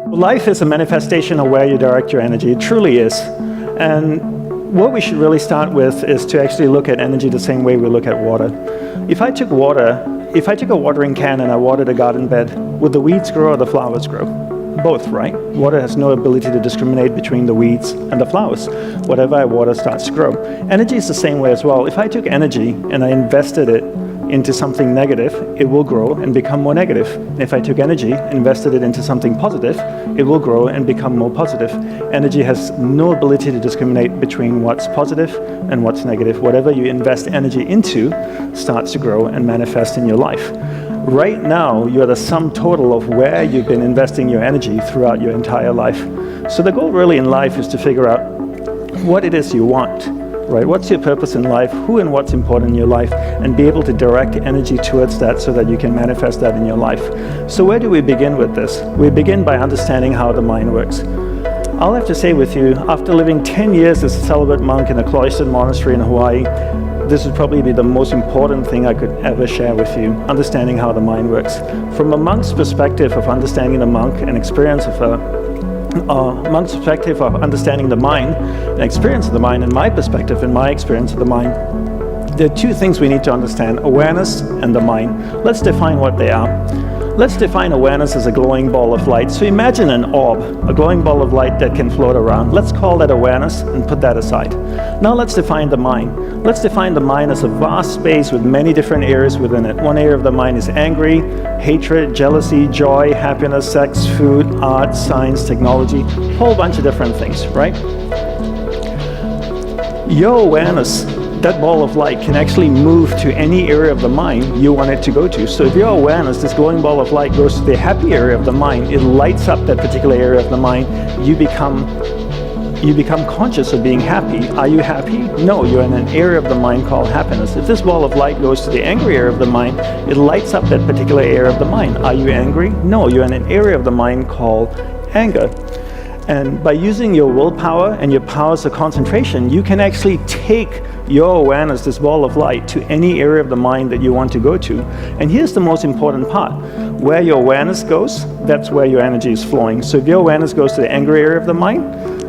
Life is a manifestation of where you direct your energy. It truly is. And what we should really start with is to actually look at energy the same way we look at water. If I took a watering can and I watered a garden bed, would the weeds grow or the flowers grow? Both, right? Water has no ability to discriminate between the weeds and the flowers. Whatever I water starts to grow. Energy is the same way as well. If I took energy and I invested it into something negative, it will grow and become more negative. If I took energy, invested it into something positive, it will grow and become more positive. Energy has no ability to discriminate between what's positive and what's negative. Whatever you invest energy into starts to grow and manifest in your life. Right now, you're the sum total of where you've been investing your energy throughout your entire life. So the goal really in life is to figure out what it is you want. Right? What's your purpose in life, who and what's important in your life, and be able to direct energy towards that so that you can manifest that in your life. So where do we begin with this? We begin by understanding how the mind works. I'll have to say with you, after living 10 years as a celibate monk in a cloistered monastery in Hawaii, this would probably be the most important thing I could ever share with you, understanding how the mind works. From a monk's perspective of understanding the monk and experience of monk's perspective of understanding the mind and experience of the mind, and my perspective and my experience of the mind, there are two things we need to understand: awareness and the mind. Let's define what they are. Let's define awareness as a glowing ball of light. So imagine an orb, a glowing ball of light that can float around. Let's call that awareness and put that aside. Now let's define the mind. Let's define the mind as a vast space with many different areas within it. One area of the mind is angry, hatred, jealousy, joy, happiness, sex, food, art, science, technology, a whole bunch of different things, right? Your awareness, that ball of light, can actually move to any area of the mind you want it to go to. So if your awareness, this glowing ball of light, goes to the happy area of the mind, it lights up that particular area of the mind. You become conscious of being happy. Are you happy? No, you're in an area of the mind called happiness. If this ball of light goes to the angry area of the mind, it lights up that particular area of the mind. Are you angry? No, you're in an area of the mind called anger. And by using your willpower and your powers of concentration, you can actually take your awareness, this ball of light, to any area of the mind that you want to go to. And here's the most important part. Where your awareness goes, that's where your energy is flowing. So if your awareness goes to the angry area of the mind,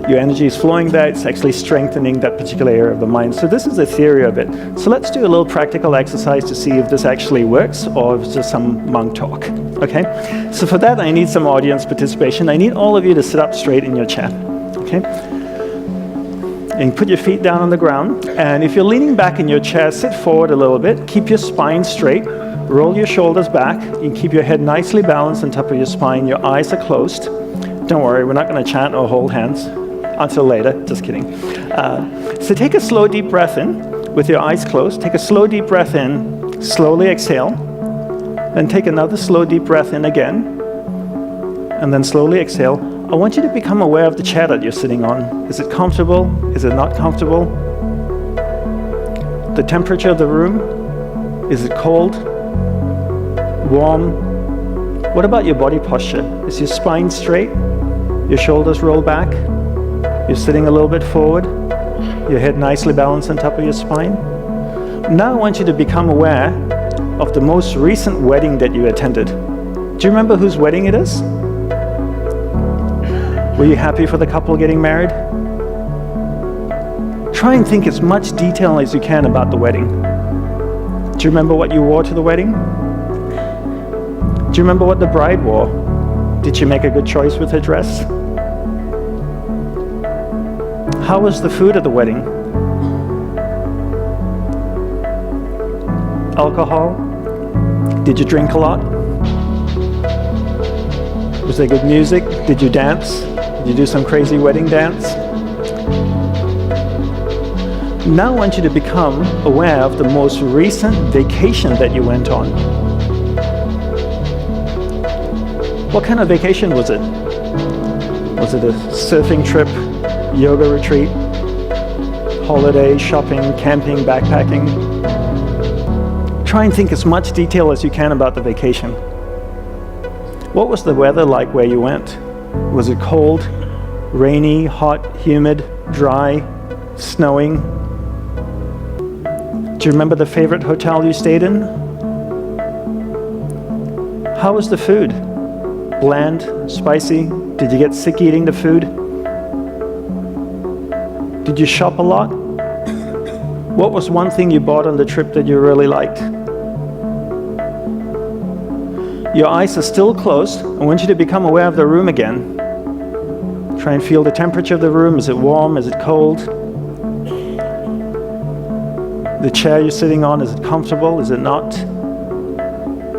your energy is flowing there, it's actually strengthening that particular area of the mind. So this is the theory of it. So let's do a little practical exercise to see if this actually works or if it's just some monk talk, okay? So for that, I need some audience participation. I need all of you to sit up straight in your chair, okay? And put your feet down on the ground. And if you're leaning back in your chair, sit forward a little bit, keep your spine straight, roll your shoulders back, you can keep your head nicely balanced on top of your spine, your eyes are closed. Don't worry, we're not gonna chant or hold hands until later, just kidding. So take a slow, deep breath in with your eyes closed. Take a slow, deep breath in, slowly exhale. Then take another slow, deep breath in again, and then slowly exhale. I want you to become aware of the chair that you're sitting on. Is it comfortable? Is it not comfortable? The temperature of the room? Is it cold? Warm? What about your body posture? Is your spine straight? Your shoulders roll back? You're sitting a little bit forward, your head nicely balanced on top of your spine. Now I want you to become aware of the most recent wedding that you attended. Do you remember whose wedding it is? Were you happy for the couple getting married? Try and think as much detail as you can about the wedding. Do you remember what you wore to the wedding? Do you remember what the bride wore? Did she make a good choice with her dress? How was the food at the wedding? Alcohol? Did you drink a lot? Was there good music? Did you dance? Did you do some crazy wedding dance? Now I want you to become aware of the most recent vacation that you went on. What kind of vacation was it? Was it a surfing trip? Yoga retreat, holiday, shopping, camping, backpacking? Try and think as much detail as you can about the vacation. What was the weather like where you went? Was it cold, rainy, hot, humid, dry, snowing? Do you remember the favorite hotel you stayed in? How was the food? Bland? Spicy? Did you get sick eating the food? Did you shop a lot? What was one thing you bought on the trip that you really liked? Your eyes are still closed. I want you to become aware of the room again. Try and feel the temperature of the room. Is it warm? Is it cold? The chair you're sitting on, is it comfortable? Is it not?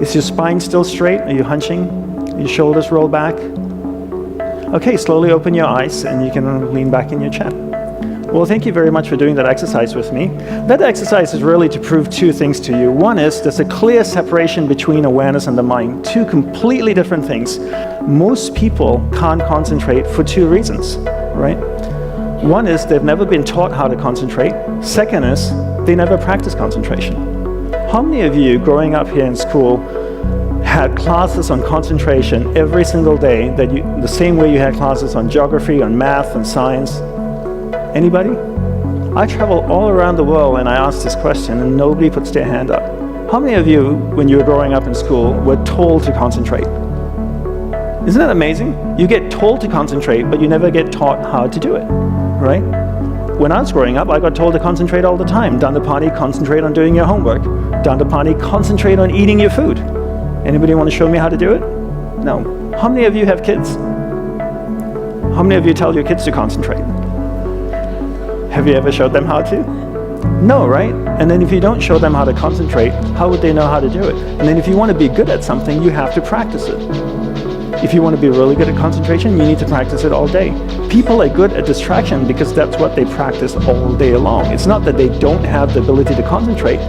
Is your spine still straight? Are you hunching? Are your shoulders roll back? Okay, slowly open your eyes and you can lean back in your chair. Well, thank you very much for doing that exercise with me. That exercise is really to prove two things to you. One is there's a clear separation between awareness and the mind, two completely different things. Most people can't concentrate for two reasons, right? One is they've never been taught how to concentrate. Second is they never practice concentration. How many of you growing up here in school had classes on concentration every single day, that the same way you had classes on geography, on math, and science? Anybody? I travel all around the world and I ask this question and nobody puts their hand up. How many of you, when you were growing up in school, were told to concentrate? Isn't that amazing? You get told to concentrate, but you never get taught how to do it, right? When I was growing up, I got told to concentrate all the time. Dandapani, concentrate on doing your homework. Dandapani, concentrate on eating your food. Anybody want to show me how to do it? No. How many of you have kids? How many of you tell your kids to concentrate? Have you ever showed them how to? No, right? And then if you don't show them how to concentrate, how would they know how to do it? And then if you want to be good at something, you have to practice it. If you want to be really good at concentration, you need to practice it all day. People are good at distraction because that's what they practice all day long. It's not that they don't have the ability to concentrate.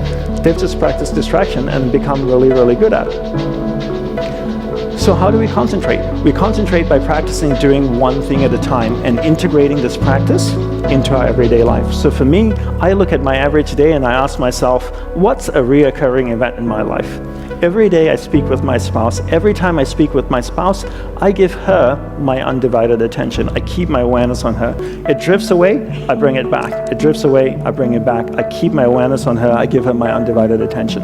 They've just practiced distraction and become really, really good at it. So how do we concentrate? We concentrate by practicing doing one thing at a time and integrating this practice into our everyday life. So for me, I look at my average day and I ask myself, what's a reoccurring event in my life? Every day I speak with my spouse. Every time I speak with my spouse, I give her my undivided attention. I keep my awareness on her. It drifts away, I bring it back. It drifts away, I bring it back. I keep my awareness on her. I give her my undivided attention.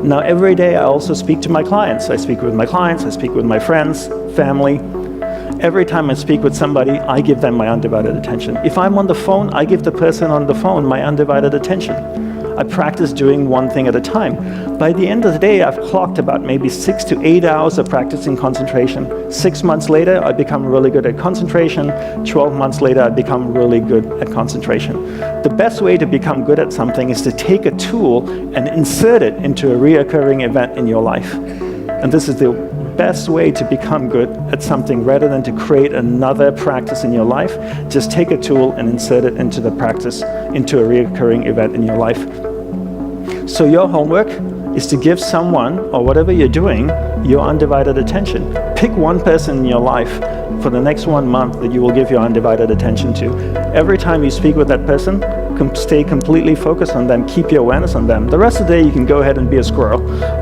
Now every day I also speak to my clients. I speak with my clients, I speak with my friends, family. Every time I speak with somebody, I give them my undivided attention. If I'm on the phone, I give the person on the phone my undivided attention. I practice doing one thing at a time. By the end of the day, I've clocked about maybe 6 to 8 hours of practicing concentration. 6 months later, I become really good at concentration. 12 months later, I become really good at concentration. The best way to become good at something is to take a tool and insert it into a reoccurring event in your life. And this is the best way to become good at something rather than to create another practice in your life. Just take a tool and insert it into the practice, into a recurring event in your life. So your homework is to give someone, or whatever you're doing, your undivided attention. Pick one person in your life for the next 1 month that you will give your undivided attention to. Every time you speak with that person, stay completely focused on them, keep your awareness on them. The rest of the day you can go ahead and be a squirrel,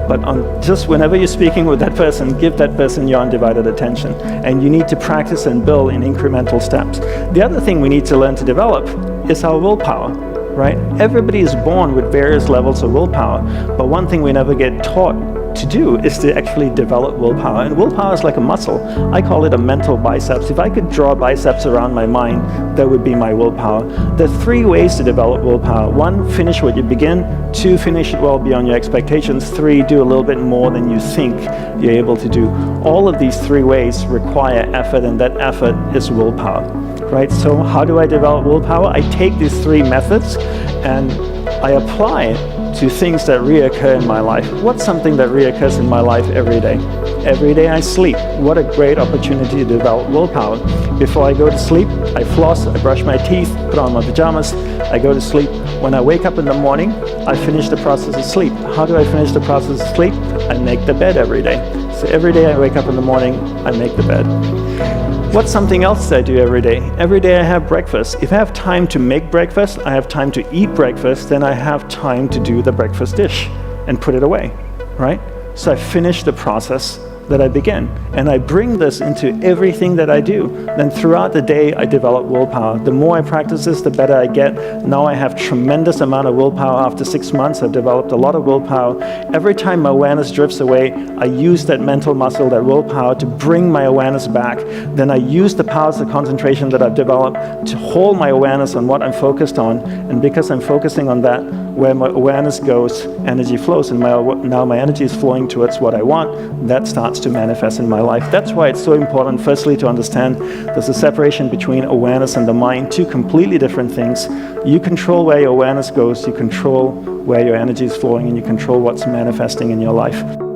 but just whenever you're speaking with that person, give that person your undivided attention. And you need to practice and build in incremental steps. The other thing we need to learn to develop is our willpower, right? Everybody is born with various levels of willpower, but one thing we never get taught to do is to actually develop willpower. And willpower is like a muscle. I call it a mental biceps. If I could draw biceps around my mind, that would be my willpower. There are 3 ways to develop willpower. 1, finish what you begin. 2, finish it well beyond your expectations. 3, do a little bit more than you think you're able to do. All of these 3 ways require effort, and that effort is willpower, right? So how do I develop willpower? I take these 3 methods and I apply it to things that reoccur in my life. What's something that reoccurs in my life every day? Every day I sleep. What a great opportunity to develop willpower. Before I go to sleep, I floss, I brush my teeth, put on my pajamas, I go to sleep. When I wake up in the morning, I finish the process of sleep. How do I finish the process of sleep? I make the bed every day. So every day I wake up in the morning, I make the bed. What's something else that I do every day? Every day I have breakfast. If I have time to make breakfast, I have time to eat breakfast, then I have time to do the breakfast dish and put it away, right? So I finish the process that I begin. And I bring this into everything that I do. Then throughout the day, I develop willpower. The more I practice this, the better I get. Now I have tremendous amount of willpower. After 6 months, I've developed a lot of willpower. Every time my awareness drifts away, I use that mental muscle, that willpower, to bring my awareness back. Then I use the powers of concentration that I've developed to hold my awareness on what I'm focused on. And because I'm focusing on that, where my awareness goes, energy flows, and now my energy is flowing towards what I want. That starts to manifest in my life. That's why it's so important, firstly, to understand there's a separation between awareness and the mind, two completely different things. You control where your awareness goes, you control where your energy is flowing, and you control what's manifesting in your life.